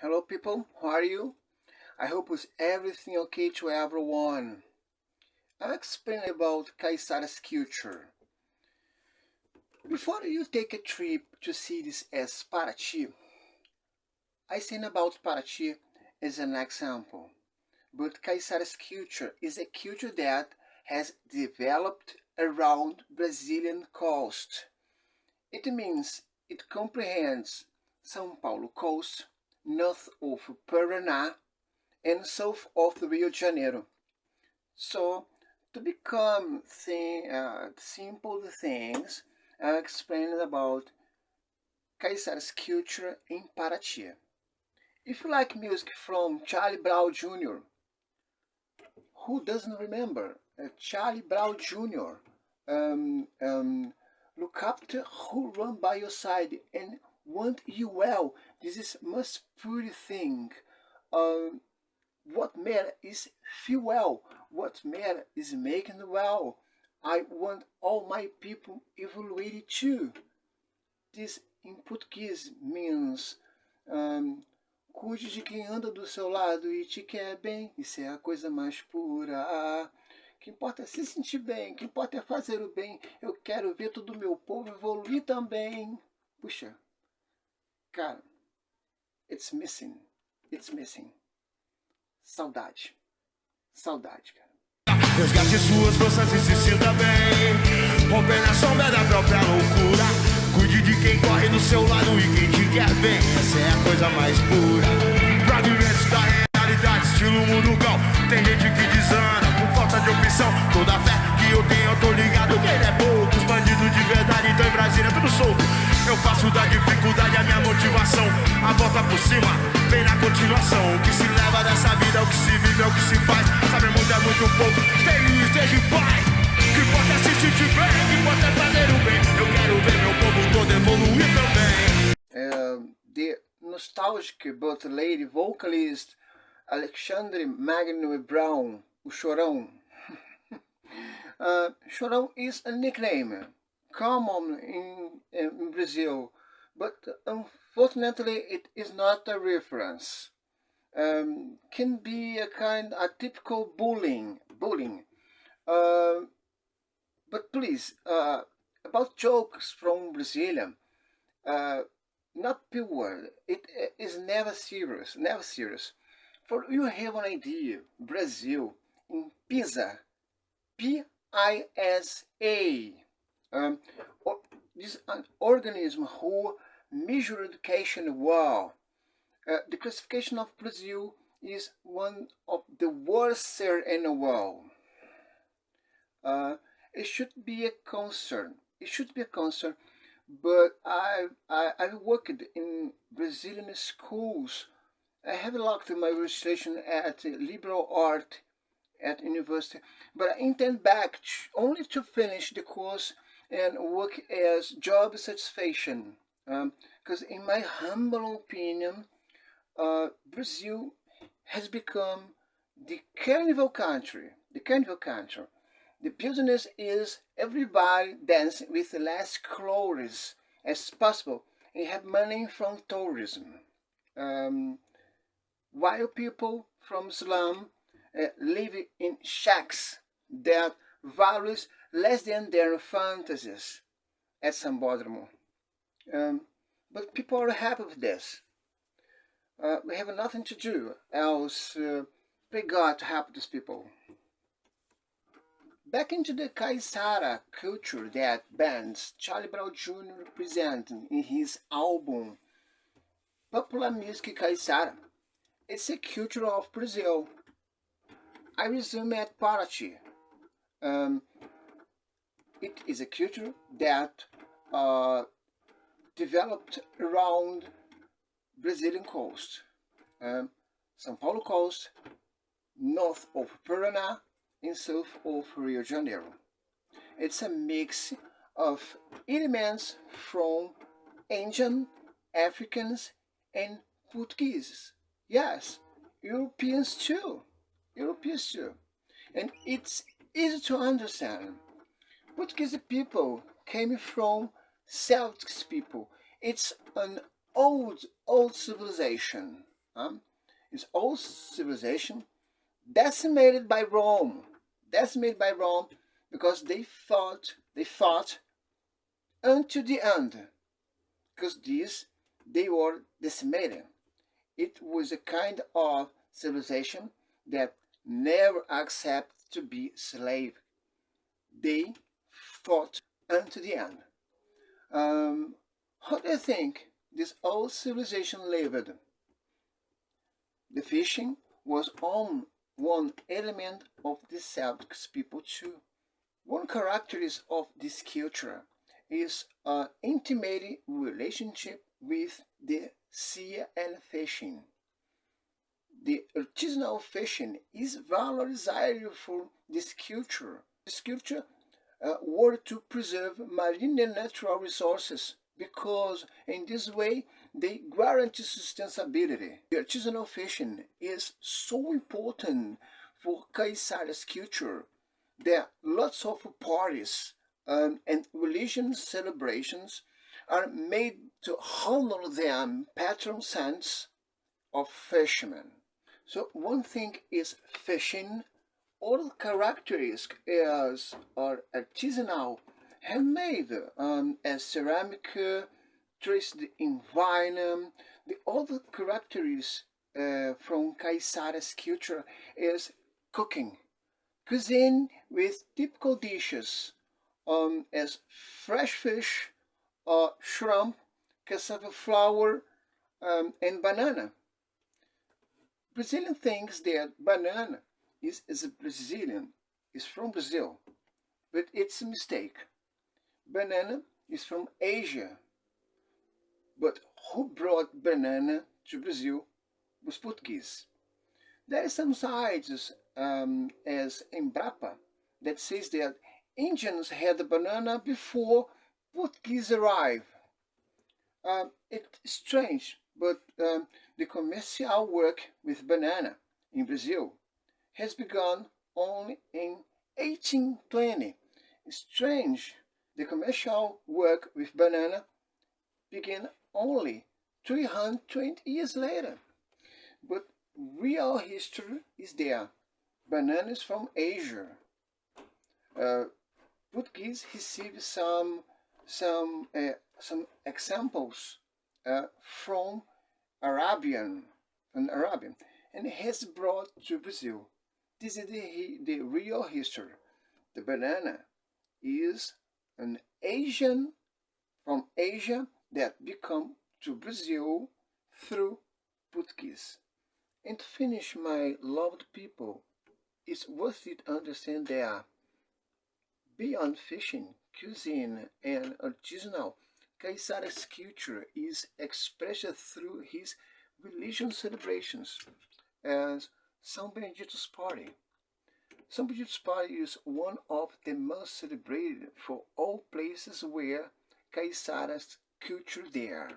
Hello people, how are you? I hope it's everything okay to everyone. I'll explain about Caiçara's culture. Before you take a trip to cities as Paraty, I think about Paraty as an example. But Caiçara's culture is a culture that has developed around Brazilian coast. It means it comprehends São Paulo coast, north of Paraná, and south of Rio de Janeiro. So, to become simple things, I'll explain about Caiçara's culture in Paraty. If you like music from Charlie Brown Jr., who doesn't remember Charlie Brown Jr.? Look after who run by your side and want you well. This is most pretty thing. What matter is feel well. What matter is making well. I want all my people evaluated too. This in Portuguese means cuide de quem anda do seu lado e te quer bem. Isso é a coisa mais pura. O que importa é se sentir bem, o que importa é fazer o bem. Eu quero ver todo o meu povo evoluir também. Puxa, cara, it's missing. Saudade, cara. Resgate suas forças e se sinta bem. Romper na sombra da própria loucura. Cuide de quem corre do seu lado e quem te quer bem. Essa é a coisa mais pura. Fragmentos da realidade, estilo mundo cão. Tem gente que desanda por falta de opção. Toda a fé que eu tenho, eu tô ligado que ele é pouco. Os bandidos de verdade, então em Brasília tudo solto. Eu faço da dificuldade a minha motivação. A volta por cima, vem na continuação. O que se leva dessa vida, o que se vive, é o que se faz. Saber muito é muito pouco, esteja em paz. O que importa é se sentir bem, o que importa é fazer o bem. Eu quero ver meu povo todo evoluir também. The nostalgic but lady vocalist Alexandre Magno Abrão, o Chorão. Chorão is a nickname common in Brazil, but unfortunately it is not a reference. Can be a typical bullying. But please, about jokes from Brazilian, not pure. It is never serious. For you have an idea, Brazil in PISA, PISA. This is an organism who measure education well. The classification of Brazil is one of the worst in the world. It should be a concern. But I've worked in Brazilian schools. I have locked my registration at liberal art at university, but I intend back only to finish the course and work as job satisfaction. Because in my humble opinion, Brazil has become the carnival country. The business is everybody dancing with less clothes as possible and have money from tourism. While people from slum live in shacks that values less than their fantasies at sambodromo. But people are happy with this. We have nothing to do else pray God to help these people. Back into the Caiçara culture that bands Charlie Brown Jr. represented in his album Popular Music Caiçara. It's a culture of Brazil. I resume at Paraty. It is a culture that developed around Brazilian coast, São Paulo coast, north of Parana, and south of Rio de Janeiro. It's a mix of elements from Asian, Africans, and Portuguese. Yes, Europeans too. And it's easy to understand. Portuguese people came from Celtic people. It's an old civilization. Is old civilization decimated by Rome, because they fought until the end, because they were decimated. It was a kind of civilization that never accepted to be slave. They fought until the end. How do you think this old civilization lived? The fishing was one element of the Celtic people too. One characteristic of this culture is an intimate relationship with the sea and fishing. The artisanal fishing is valorized for this culture. This culture worked to preserve marine and natural resources because in this way they guarantee sustainability. The artisanal fishing is so important for Caiçara's culture. There are lots of parties and religious celebrations are made to honor them patron saints of fishermen. So one thing is fishing. Other characteristics is artisanal, handmade, as ceramic, traced in vinyl. The other characteristics from Caiçara's culture is cooking. Cuisine with typical dishes as fresh fish, shrimp, cassava flour, and banana. Brazilian thinks that banana is from Brazil, but it's a mistake. Banana is from Asia, but who brought banana to Brazil was Portuguese. There are some sites, as Embrapa, that says that Indians had the banana before Portuguese arrived. It's strange, but the commercial work with banana in Brazil has begun only in 1820. It's strange, the commercial work with banana began only 320 years later. But real history is there. Bananas from Asia. Portuguese received some examples from Arabian, and has brought to Brazil. This is the real history. The banana is an Asian from Asia that become to Brazil through Portuguese. And to finish, my loved people, it's worth it to understand that beyond fishing, cuisine, and artisanal, Caiçara's culture is expressed through his religious celebrations as São Benedito's Party. São Benedito's Party is one of the most celebrated for all places where Caiçara's culture there.